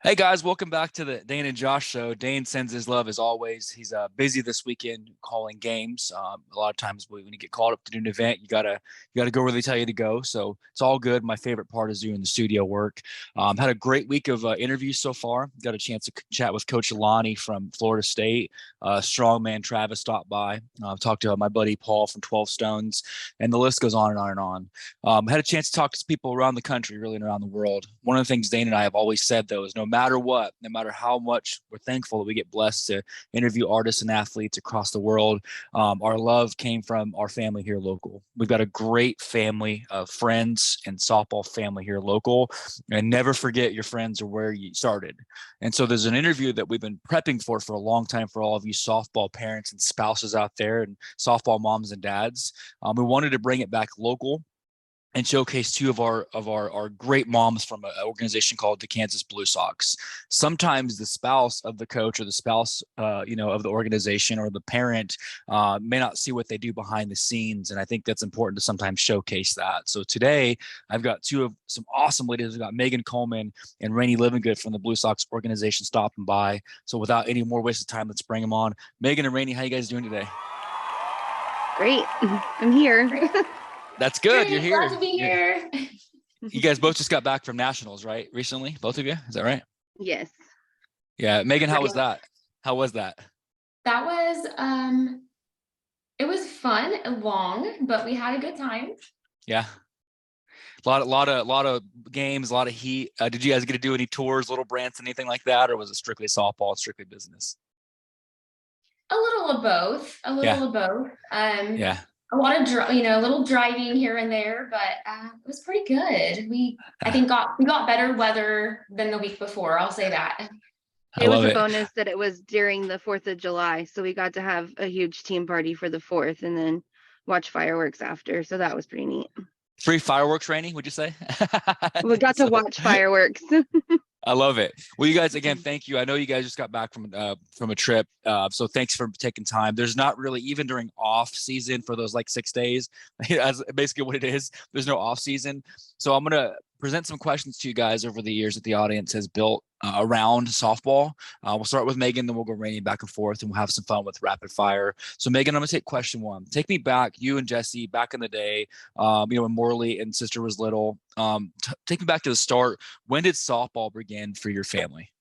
Hey guys, welcome back to the Dane and Josh show. Dane sends his love as always. He's busy this weekend calling games. A lot of times when you get called up to do an event, you gotta go where they tell you to go. So it's all good. My favorite part is doing the studio work. Had a great week of interviews so far. Got a chance to chat with Coach Alani from Florida State. Strongman Travis stopped by. Talked to my buddy Paul from 12 Stones, and the list goes on and on and on. Had a chance to talk to people around the country, really, and around the world. One of the things Dane and I have always said, though, is no matter what, no matter how much we're thankful that we get blessed to interview artists and athletes across the world, our love came from our family here local. We've got a great family of friends and softball family here local, and never forget your friends are where you started. And so there's an interview that we've been prepping for a long time for all of you softball parents and spouses out there and softball moms and dads. We wanted to bring it back local and showcase two of our great moms from an organization called the Kansas Blue Sox. Sometimes the spouse of the coach or the spouse, of the organization or the parent may not see what they do behind the scenes, and I think that's important to sometimes showcase that. So today, I've got some awesome ladies. I've got Megan Coleman and Rayne Livengood from the Blue Sox organization stopping by. So without any more waste of time, let's bring them on. Megan and Rayne, how you guys doing today? Great. I'm here. That's good. Great, You're here. Glad to be here. You guys both just got back from nationals, right? Recently, both of you. Is that right? Yes. Yeah. Megan, how was that? How was that? That was it was fun and long, but we had a good time. Yeah. A lot of games, a lot of heat. Did you guys get to do any tours, Little Branson, anything like that, or was it strictly softball and strictly business? A little of both. A little Yeah. of both. Yeah. A lot of a little driving here and there, but it was pretty good. I think we got better weather than the week before. I'll say that. It was a bonus that it was during the 4th of July, so we got to have a huge team party for the 4th and then watch fireworks after. So that was pretty neat. Free fireworks, Rainey, would you say? We got to watch fireworks. I love it. Well, you guys, again, thank you. I know you guys just got back from a trip, so thanks for taking time. There's not really, even during off season for those like 6 days, as basically what it is. There's no off season, so I'm gonna present some questions to you guys over the years that the audience has built around softball. We'll start with Megan, then we'll go Rainey back and forth, and we'll have some fun with rapid fire. So Megan, I'm gonna take question one. Take me back, you and Jesse, back in the day, when Morley and sister was little. Take me back to the start. When did softball begin for your family?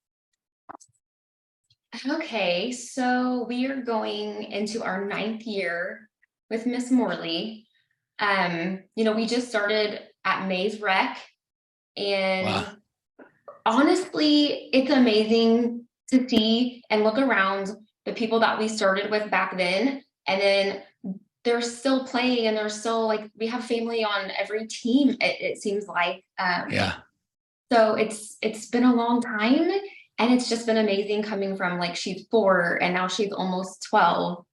Okay, so we are going into our 9th year with Miss Morley. We just started at Mays Rec, and Wow. honestly, it's amazing to see and look around the people that we started with back then, and then they're still playing, and they're still like, we have family on every team. It seems like, Yeah. so it's been a long time, and it's just been amazing coming from, like, she's 4 and now she's almost 12.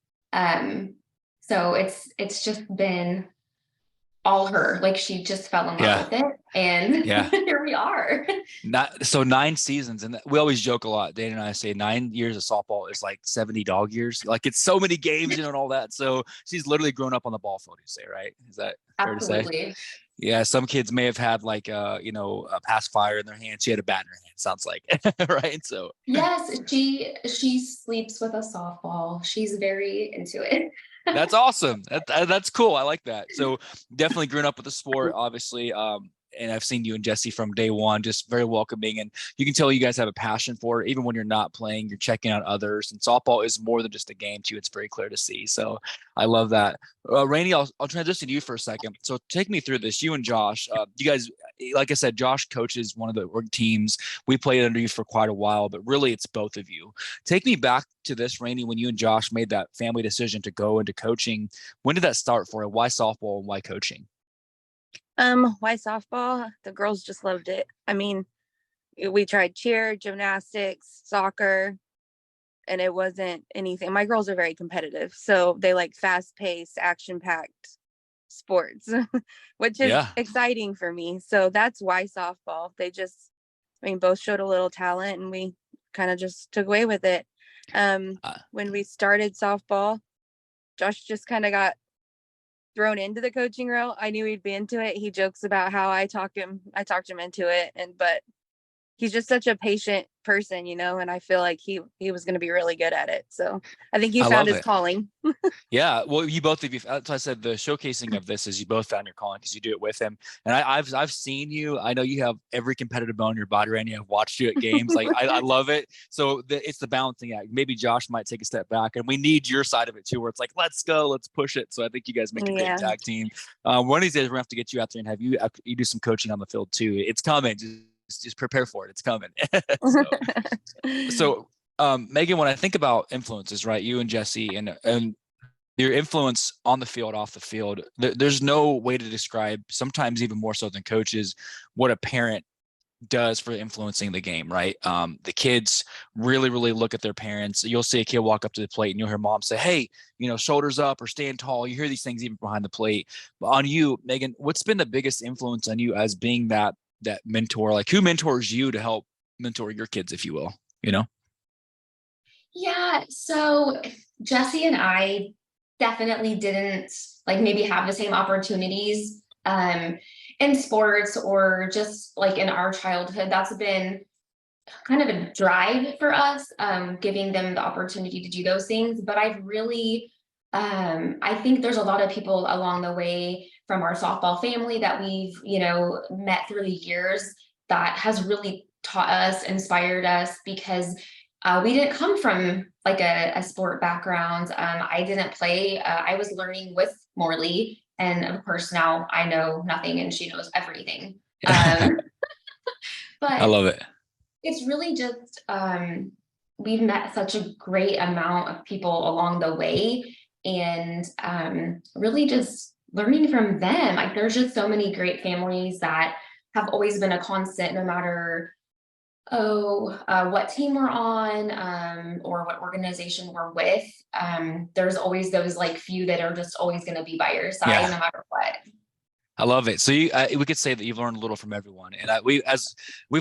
So it's just been all her. Like, she just fell in love with it, and here we are. So 9 seasons, and we always joke a lot. Dana and I say 9 years of softball is like 70 dog years. Like, it's so many games, and all that. So she's literally grown up on the ball field. You say, right? Is that fair to say? Absolutely. Yeah, some kids may have had like a pacifier in their hand. She had a bat in her hand. Sounds like right. So yes, she sleeps with a softball. She's very into it. that's awesome. That's cool. I like that. So definitely grown up with the sport, obviously. And I've seen you and Jesse from day one, just very welcoming. And you can tell you guys have a passion for it. Even when you're not playing, you're checking out others. And softball is more than just a game too. It's very clear to see. So I love that. Rainey, I'll transition to you for a second. So take me through this. You and Josh, you guys, like I said, Josh coaches one of the org teams. We played under you for quite a while, but really it's both of you. Take me back to this, Rainey, when you and Josh made that family decision to go into coaching. When did that start for you? Why softball and why coaching? Why softball? The girls just loved it. I mean, we tried cheer, gymnastics, soccer, and it wasn't anything. My girls are very competitive, so they like fast-paced, action-packed sports, which is exciting for me. So that's why softball. Both showed a little talent, and we kind of just took away with it. When we started softball, Josh just kind of got thrown into the coaching role. I knew he'd be into it. He jokes about how I talked him into it, but he's just such a patient person, and I feel like he was going to be really good at it. So I think he I found love his it. calling. Yeah, well, you both of you. That's why I said the showcasing of this is you both found your calling because you do it with him. And I've seen you. I know you have every competitive bone in your body, Randy. I've watched you at games. Like I love it. So it's the balancing act. Maybe Josh might take a step back, and we need your side of it too, where it's like, let's go, let's push it. So I think you guys make a great Yeah. tag team. One of these days we're gonna have to get you out there and have you do some coaching on the field too. It's coming. Just prepare for it. It's coming. So Megan, when I think about influences, right? You and Jesse and your influence on the field, off the field, there's no way to describe, sometimes even more so than coaches, what a parent does for influencing the game, right? The kids really, really look at their parents. You'll see a kid walk up to the plate and you'll hear mom say, hey, shoulders up or stand tall. You hear these things even behind the plate. But on you, Megan, what's been the biggest influence on you as being that mentor? Like, who mentors you to help mentor your kids, if you will, Yeah, so Jesse and I definitely didn't like maybe have the same opportunities in sports or just like in our childhood. That's been kind of a drive for us, giving them the opportunity to do those things. But I've really, I think there's a lot of people along the way from our softball family that we've, met through the years that has really taught us, inspired us, because we didn't come from like a sport background. I didn't play. I was learning with Morley. And of course, now I know nothing and she knows everything. I But love it. it's really just, we've met such a great amount of people along the way, and really just learning from them. Like there's just so many great families that have always been a constant, no matter what team we're on, or what organization we're with. There's always those like few that are just always going to be by your side, no matter what. I love it. So we could say that you've learned a little from everyone, and we've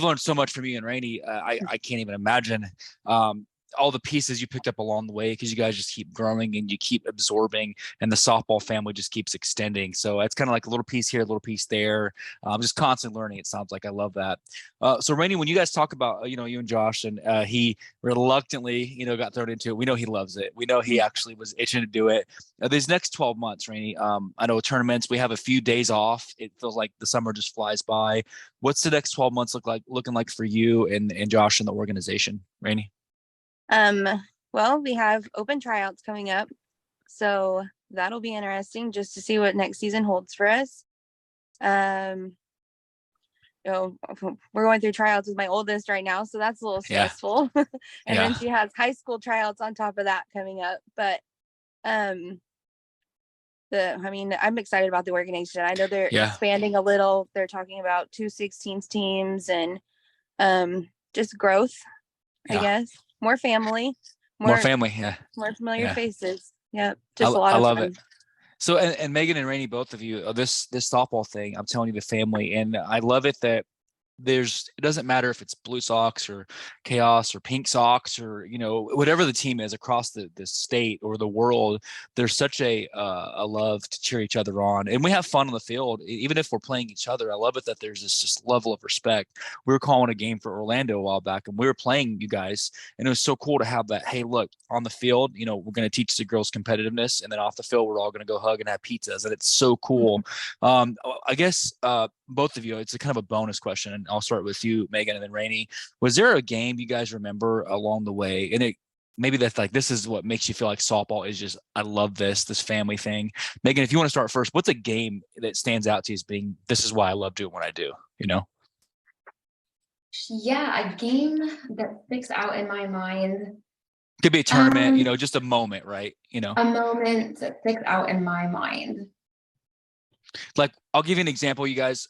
learned so much from you and Rainey. I can't even imagine all the pieces you picked up along the way, because you guys just keep growing and you keep absorbing, and the softball family just keeps extending. So it's kind of like a little piece here, a little piece there. Just constant learning. It sounds like. I love that. So Rainey, when you guys talk about you and Josh, and he reluctantly got thrown into it, we know he loves it. We know he actually was itching to do it. These next 12 months, Rainey, I know tournaments, we have a few days off. It feels like the summer just flies by. What's the next 12 months looking like for you and Josh and the organization, Rainey? Well, we have open tryouts coming up, so that'll be interesting just to see what next season holds for us. We're going through tryouts with my oldest right now, so that's a little stressful. And then she has high school tryouts on top of that coming up. But I'm excited about the organization. I know they're expanding a little. They're talking about 2 16s teams and just growth, I guess. More family, more familiar faces. Yeah, just a lot I of love fun. it. So, and Megan and Rainey, both of you, this softball thing, I'm telling you, the family, and I love it that it doesn't matter if it's Blue Sox or Chaos or Pink Sox or whatever the team is across the state or the world. There's such a love to cheer each other on, and we have fun on the field even if we're playing each other. I love it that there's this just level of respect. We were calling a game for Orlando a while back, and we were playing you guys, and it was so cool to have that. Hey, look, on the field, we're going to teach the girls competitiveness, and then off the field we're all going to go hug and have pizzas, and it's so cool. I guess both of you, it's a kind of a bonus question, and I'll start with you, Megan, and then Rainey. Was there a game you guys remember along the way, and maybe that's like, this is what makes you feel like softball is just, I love this family thing? Megan, if you want to start first, what's a game that stands out to you as being, this is why I love doing what I do? Yeah, a game that sticks out in my mind. Could be a tournament, just a moment, right? A moment that sticks out in my mind. Like, I'll give you an example. You guys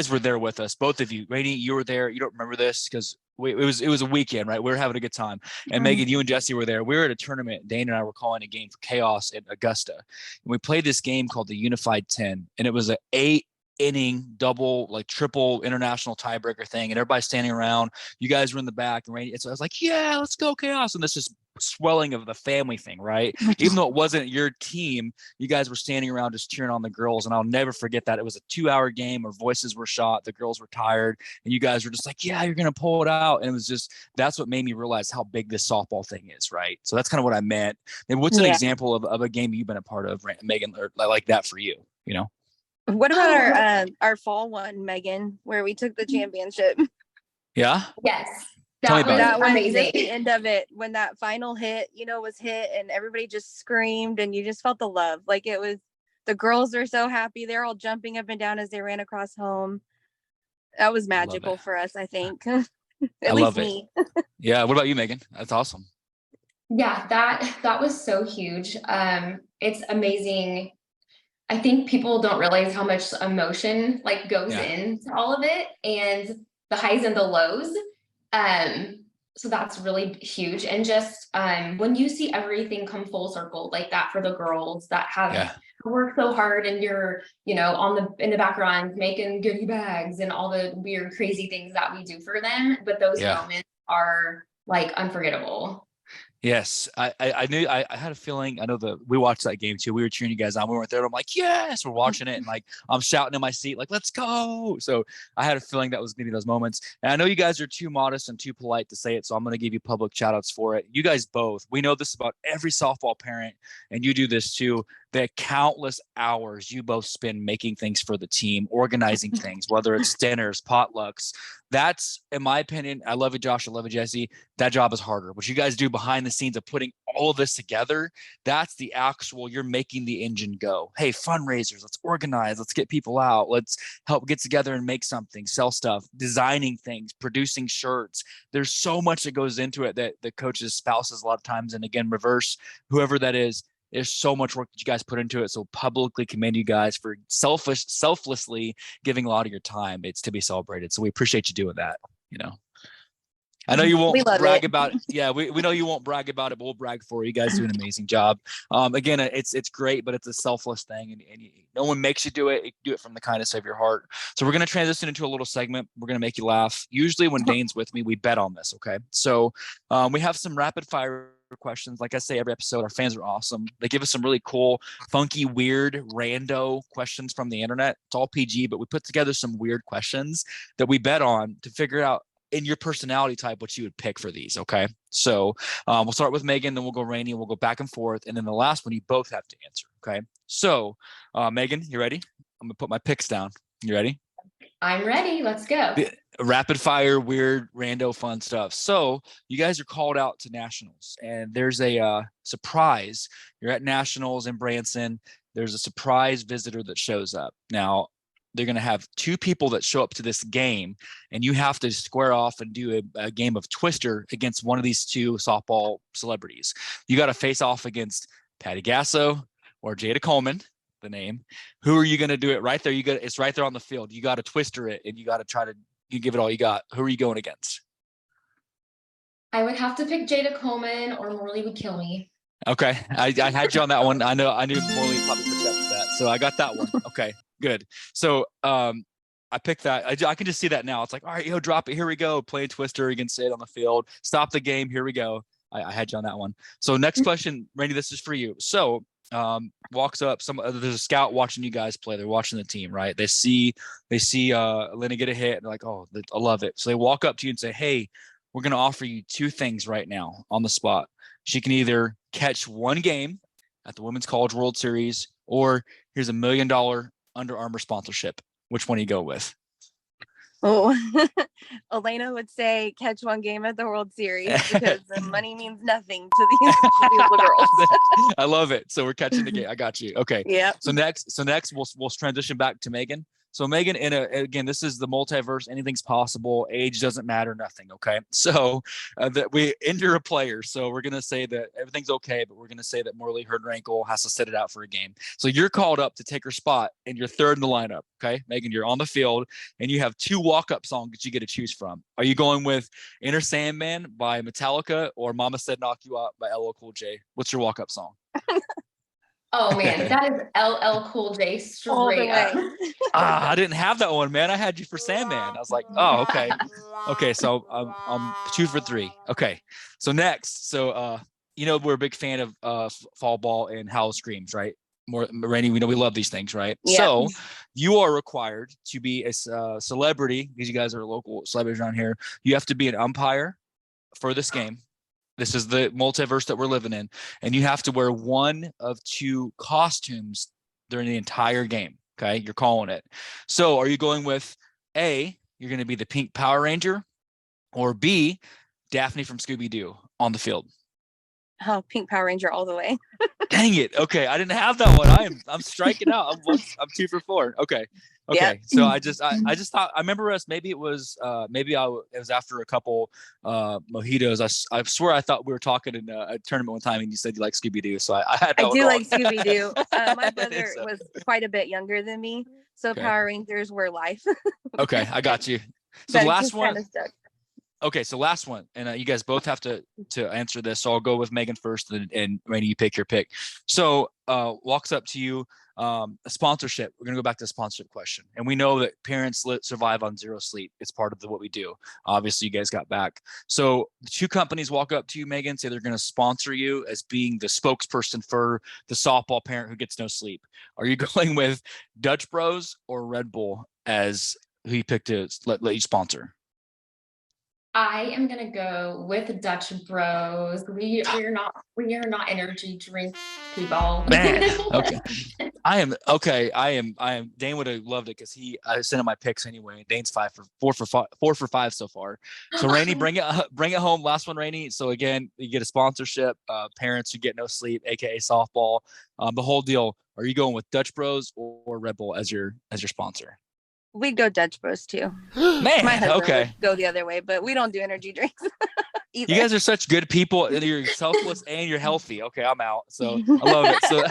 were there with us, both of you. Rainey, you were there. You don't remember this because it was a weekend, right? We were having a good time. And Megan, you and Jesse were there. We were at a tournament. Dane and I were calling a game for Chaos in Augusta, and we played this game called the Unified 10, and it was an 8-inning double, like triple international tiebreaker thing, and everybody's standing around. You guys were in the back, and Rainey, so I was like, yeah, let's go Chaos. And this just swelling of the family thing, right? Even though it wasn't your team, you guys were standing around just cheering on the girls. And I'll never forget that. It was a 2-hour game. Our voices were shot. The girls were tired. And you guys were just like, yeah, you're going to pull it out. And it was just, that's what made me realize how big this softball thing is, right? So that's kind of what I meant. And what's an example of a game you've been a part of, Megan, or like that for you, you know? What about our fall one, Megan, where we took the championship? Yeah. Yes. Tell me about That it. was amazing. just the end of it, when that final hit, was hit and everybody just screamed and you just felt the love. Like, it was, the girls were so happy. They're all jumping up and down as they ran across home. That was magical for us, I think. At least me. Yeah. What about you, Megan? That's awesome. Yeah, that was so huge. It's amazing. I think people don't realize how much emotion like goes into all of it, and the highs and the lows. So that's really huge. And just when you see everything come full circle like that for the girls that have worked so hard, and you're, in the background making goodie bags and all the weird, crazy things that we do for them. But those moments are like unforgettable. Yes, I knew. I had a feeling. I know we watched that game too. We were cheering you guys on. We weren't there. I'm like, yes, we're watching it, and like I'm shouting in my seat, like, let's go. So I had a feeling that was going to be those moments. And I know you guys are too modest and too polite to say it, so I'm going to give you public shout outs for it. You guys both. We know this about every softball parent, and you do this too. The countless hours you both spend making things for the team, organizing things, whether it's dinners, potlucks. That's, in my opinion, I love you, Josh. I love you, Jesse. That job is harder. What you guys do behind the scenes of putting all of this together, that's the actual, you're making the engine go. Hey, fundraisers, let's organize, let's get people out, let's help get together and make something, sell stuff, designing things, producing shirts. There's so much that goes into it that the coaches, spouses a lot of times, and again, reverse, whoever that is, there's so much work that you guys put into it. So publicly commend you guys for selflessly giving a lot of your time. It's to be celebrated. So we appreciate you doing that, I know you won't brag about it. Yeah, we know you won't brag about it, but we'll brag for you. You guys do an amazing job. Again, it's great, but it's a selfless thing, and no one makes you do it. You do it from the kindness of your heart. So we're going to transition into a little segment. We're going to make you laugh. Usually when Dane's with me, we bet on this, okay? So we have some rapid fire questions. Like I say every episode, our fans are awesome. They give us some really cool, funky, weird, rando questions from the internet. It's all PG, but we put together some weird questions that we bet on to figure out in your personality type what you would pick for these. Okay, so we'll start with Megan, then we'll go Rayne, and we'll go back and forth, and then the last one you both have to answer. Okay, so Megan, you ready? I'm gonna put my picks down. You ready? I'm ready. Let's go. Rapid fire, weird, rando, fun stuff. So you guys are called out to nationals, and there's a surprise. You're at nationals in Branson. There's a surprise visitor that shows up. Now they're going to have two people that show up to this game, and you have to square off and do a game of Twister against one of these two softball celebrities. You got to face off against Patty Gasso or Jada Coleman, the name. Who are you going to do it right there? It's right there on the field. You got to Twister it, and you got to try to give it all you got. Who are you going against? I would have to pick Jada Coleman, or Morley would kill me. Okay, I had you on that one. I knew Morley probably put you up with that, so I got that one. Okay, good. So I picked that. I can just see that now. It's like, all right, drop it. Here we go. Play Twister. You can say it on the field. Stop the game. Here we go. I had you on that one. So next question, Randy, this is for you. So walks up. There's a scout watching you guys play. They're watching the team, right? They see Elena get a hit. And they're like, oh, I love it. So they walk up to you and say, hey, we're going to offer you two things right now on the spot. She can either catch one game at the Women's College World Series, or here's $1 million Under Armour sponsorship. Which one do you go with? Oh, Elena would say catch one game at the World Series, because the money means nothing to these little girls. I love it. So we're catching the game. I got you. Okay. Yeah. So next we'll transition back to Megan. So Megan, again, this is the multiverse. Anything's possible. Age doesn't matter. Nothing. Okay. So that we injure a player. So we're gonna say that everything's okay, but we're gonna say that Morley hurt her ankle, has to sit it out for a game. So you're called up to take her spot, and you're third in the lineup. Okay, Megan, you're on the field, and you have two walk-up songs that you get to choose from. Are you going with "Inner Sandman" by Metallica or "Mama Said Knock You Out" by LL Cool J? What's your walk-up song? Oh man, that is LL Cool J straight up. I didn't have that one, man. I had you for Sandman. I was like, oh, okay. Okay, so I'm 2 for 3. Okay, so next, we're a big fan of fall ball and Howell Screams, right? More, Rayne, we know we love these things, right? Yeah. So you are required to be a celebrity, because you guys are local celebrities around here. You have to be an umpire for this game. This is the multiverse that we're living in. And you have to wear one of two costumes during the entire game. Okay. You're calling it. So are you going with A, you're going to be the pink Power Ranger, or B, Daphne from Scooby-Doo on the field? Oh, pink Power Ranger all the way. Dang it. Okay. I didn't have that one. I'm striking out. I'm 2 for 4. Okay. Okay. Yeah. So I just thought, I remember us, maybe it was it was after a couple mojitos. I swear I thought we were talking in a tournament one time and you said you like Scooby-Doo. So I had I that do one like wrong. Scooby-Doo. My brother was quite a bit younger than me, so Okay. Power Rangers were life. Okay. I got you. So That the last just one. kinda stuck. Okay, so last one, and you guys both have to answer this. So I'll go with Megan first, and Rayne, you pick your pick. So walks up to you, a sponsorship. We're gonna go back to the sponsorship question, and we know that parents survive on zero sleep. It's part of what we do. Obviously, you guys got back. So the two companies walk up to you, Megan, say they're gonna sponsor you as being the spokesperson for the softball parent who gets no sleep. Are you going with Dutch Bros or Red Bull as who you picked to let you sponsor? I am gonna go with Dutch Bros. We are not energy drink people. Man, okay. I am okay. I am. Dane would have loved it because I sent him my picks anyway. Dane's 4 for 5 so far. So Rayne, bring it home. Last one, Rayne. So again, you get a sponsorship. Parents who get no sleep, aka softball. The whole deal. Are you going with Dutch Bros or Red Bull as your sponsor? We'd go Dutch Bros too. Man, My husband okay. would go the other way, but we don't do energy drinks either. You guys are such good people. You're selfless and you're healthy. Okay, I'm out. So I love it. So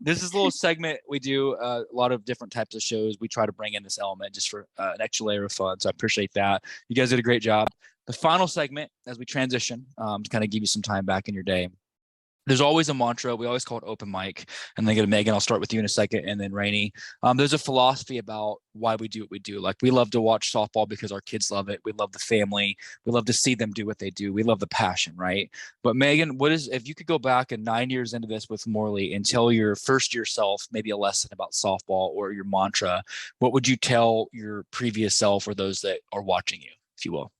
this is a little segment we do. A lot of different types of shows. We try to bring in this element just for an extra layer of fun. So I appreciate that. You guys did a great job. The final segment, as we transition, to kind of give you some time back in your day. There's always a mantra. We always call it open mic. And then go to Megan. I'll start with you in a second, and then Rayne. There's a philosophy about why we do what we do. Like, we love to watch softball because our kids love it. We love the family. We love to see them do what they do. We love the passion, right? But Megan, if you could go back and 9 years into this with Morley and tell your first year self maybe a lesson about softball or your mantra, what would you tell your previous self or those that are watching you, if you will?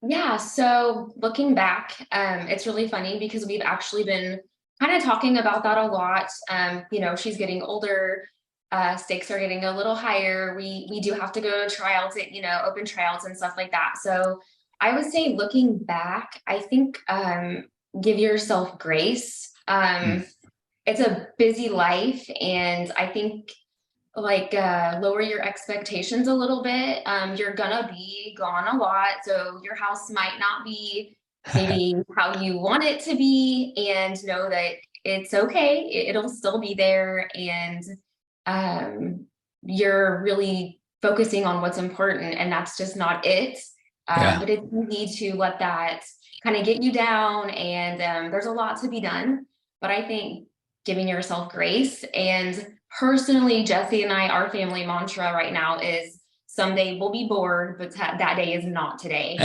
Yeah, so looking back, it's really funny because we've actually been kind of talking about that a lot. She's getting older, stakes are getting a little higher. We do have to go to tryouts, open tryouts and stuff like that. So I would say, looking back, I think give yourself grace. It's a busy life, and I think lower your expectations a little bit. You're gonna be gone a lot, so your house might not be maybe how you want it to be, and know that it's okay. It'll still be there, and you're really focusing on what's important, and that's just not it. But it's easy to let that kind of get you down, and there's a lot to be done. But I think giving yourself grace. And personally, Jesse and I, our family mantra right now is, someday we'll be bored, but that day is not today.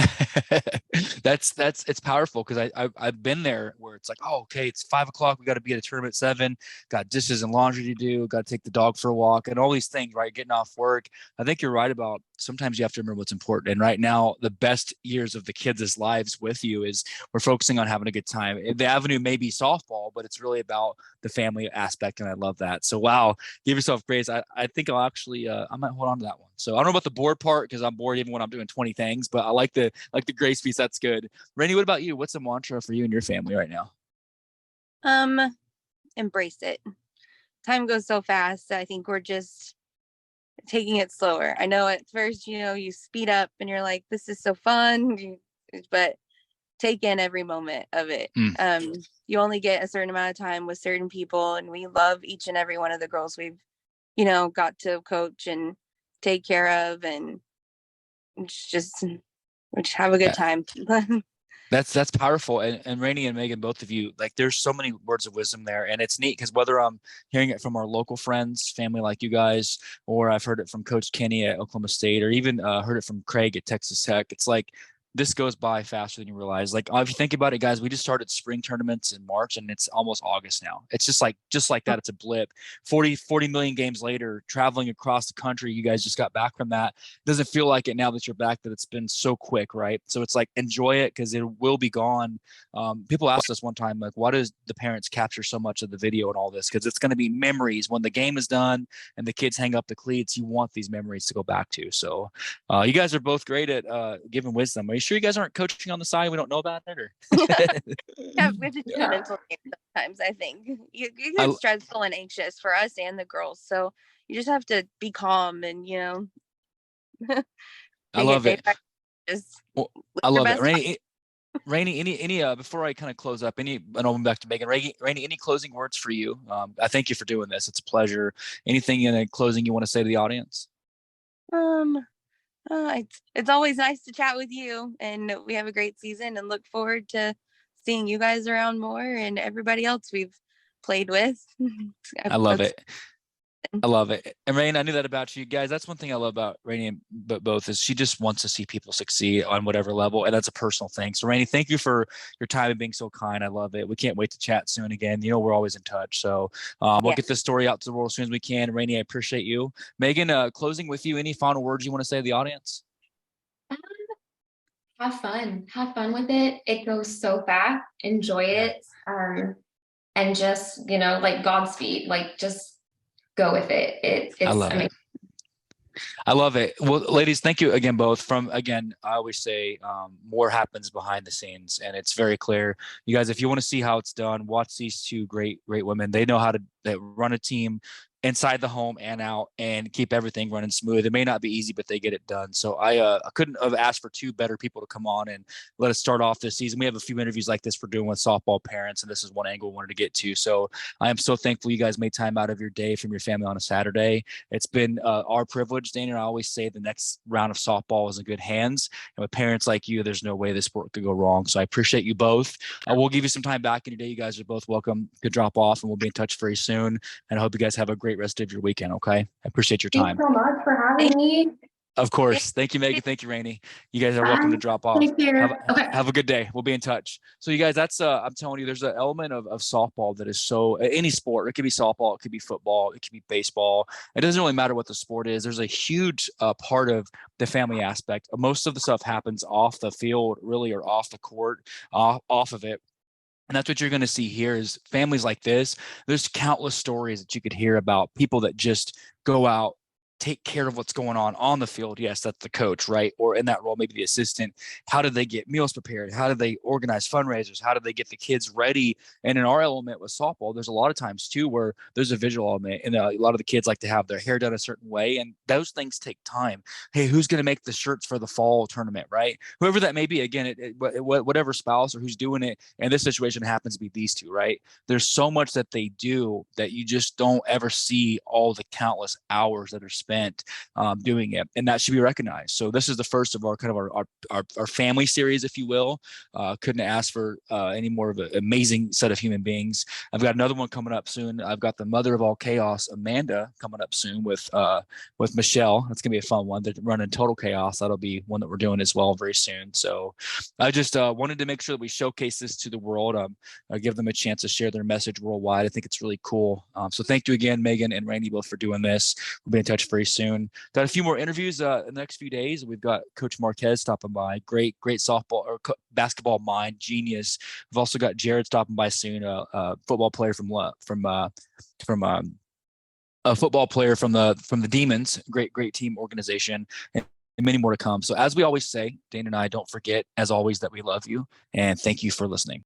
It's powerful, because I've been there where it's like, oh, okay, it's 5 o'clock. We got to be at a tournament at 7. Got dishes and laundry to do. Got to take the dog for a walk and all these things, right? Getting off work. I think you're right about sometimes you have to remember what's important. And right now, the best years of the kids' lives with you is we're focusing on having a good time. The avenue may be softball, but it's really about the family aspect. And I love that. So, wow, give yourself grace. I think I'll actually, I might hold on to that one. So I don't know about the board part, because I'm bored even when I'm doing 20 things, but I like the grace piece. That's good. Rayne, what about you? What's a mantra for you and your family right now? Embrace it. Time goes so fast. I think we're just taking it slower. I know at first, you speed up and you're like, this is so fun, but take in every moment of it. You only get a certain amount of time with certain people, and we love each and every one of the girls we've, got to coach and take care of, and just have a good time. That's powerful. And Rayne and Megan, both of you, like, there's so many words of wisdom there. And it's neat because whether I'm hearing it from our local friends, family like you guys, or I've heard it from Coach Kenny at Oklahoma State, or even heard it from Craig at Texas Tech, it's like this goes by faster than you realize. Like if you think about it, guys, we just started spring tournaments in March and it's almost August now. It's just like that. It's a blip. 40 million games later, traveling across the country. You guys just got back from that. It doesn't feel like it now that you're back, that it's been so quick, right? So it's like, enjoy it because it will be gone. People asked us one time, like, why does the parents capture so much of the video and all this? Because it's going to be memories when the game is done and the kids hang up the cleats. You want these memories to go back to. So you guys are both great at giving wisdom. Are you sure you guys aren't coaching on the side? We don't know about it, or? Yeah, we have to do a mental game sometimes. I think you get stressful and anxious for us and the girls, so you just have to be calm and I love it. Just I love it. Rayne, any before I kind of close up, and I'll back to Megan. Rayne, any closing words for you? I thank you for doing this. It's a pleasure. Anything in a closing you want to say to the audience? It's always nice to chat with you, and we have a great season and look forward to seeing you guys around more and everybody else we've played with. I love it. I love it. And Rayne, I knew that about you guys. That's one thing I love about Rayne, but both, is she just wants to see people succeed on whatever level. And that's a personal thing. So Rayne, thank you for your time and being so kind. I love it. We can't wait to chat soon again. We're always in touch. So we'll get this story out to the world as soon as we can. Rayne, I appreciate you. Megan, closing with you, any final words you want to say to the audience? Have fun with it. It goes so fast. Enjoy it. And just, like Godspeed, like just go with it. It's amazing. I love it. Well, ladies, thank you again, both. I always say more happens behind the scenes, and it's very clear. You guys, if you want to see how it's done, watch these two great women. They know how to run a team inside the home and out and keep everything running smooth. It may not be easy, but they get it done. So I couldn't have asked for two better people to come on and let us start off this season. We have a few interviews like this we're doing with softball parents, and this is one angle we wanted to get to. So I am so thankful you guys made time out of your day from your family on a Saturday. It's been our privilege, Dana, and I always say the next round of softball is in good hands. And with parents like you, there's no way this sport could go wrong. So I appreciate you both. We'll give you some time back in your day. You guys are both welcome to drop off, and we'll be in touch very soon. And I hope you guys have a great rest of your weekend. Okay. I appreciate your time. Thanks so much for having me. Of course. Thank you, Megan. Thank you, Rayne. You guys are welcome to drop off. Have a good day. We'll be in touch. So you guys, that's I'm telling you, there's an element of softball that is so, any sport. It could be softball, it could be football, it could be baseball. It doesn't really matter what the sport is. There's a huge part of the family aspect. Most of the stuff happens off the field, really, or off the court, off of it. And that's what you're going to see here is families like this. There's countless stories that you could hear about people that just go out, take care of what's going on the field. Yes, that's the coach, right? Or in that role, maybe the assistant. How did they get meals prepared? How did they organize fundraisers? How did they get the kids ready? And in our element with softball, there's a lot of times too where there's a visual element, and a lot of the kids like to have their hair done a certain way, and those things take time. Hey, who's going to make the shirts for the fall tournament, right? Whoever that may be. Again, whatever spouse or who's doing it. And this situation happens to be these two, right? There's so much that they do that you just don't ever see all the countless hours that are spent doing it, and that should be recognized. So this is the first of our kind of our family series, if you will. Couldn't ask for any more of an amazing set of human beings. I've got another one coming up soon. I've got the mother of all chaos, Amanda, coming up soon with Michelle. That's gonna be a fun one. They're running Total Chaos. That'll be one that we're doing as well very soon. So I just wanted to make sure that we showcase this to the world. Give them a chance to share their message worldwide. I think it's really cool. So thank you again, Megan and Rayne, both for doing this. We'll be in touch very soon. Got a few more interviews in the next few days. We've got Coach Marquez stopping by. Great softball or basketball mind, genius. We've also got Jared stopping by soon. A football player from a football player from the Demons. Great team organization. And many more to come. So as we always say, Dana and I, don't forget, as always, that we love you, and thank you for listening.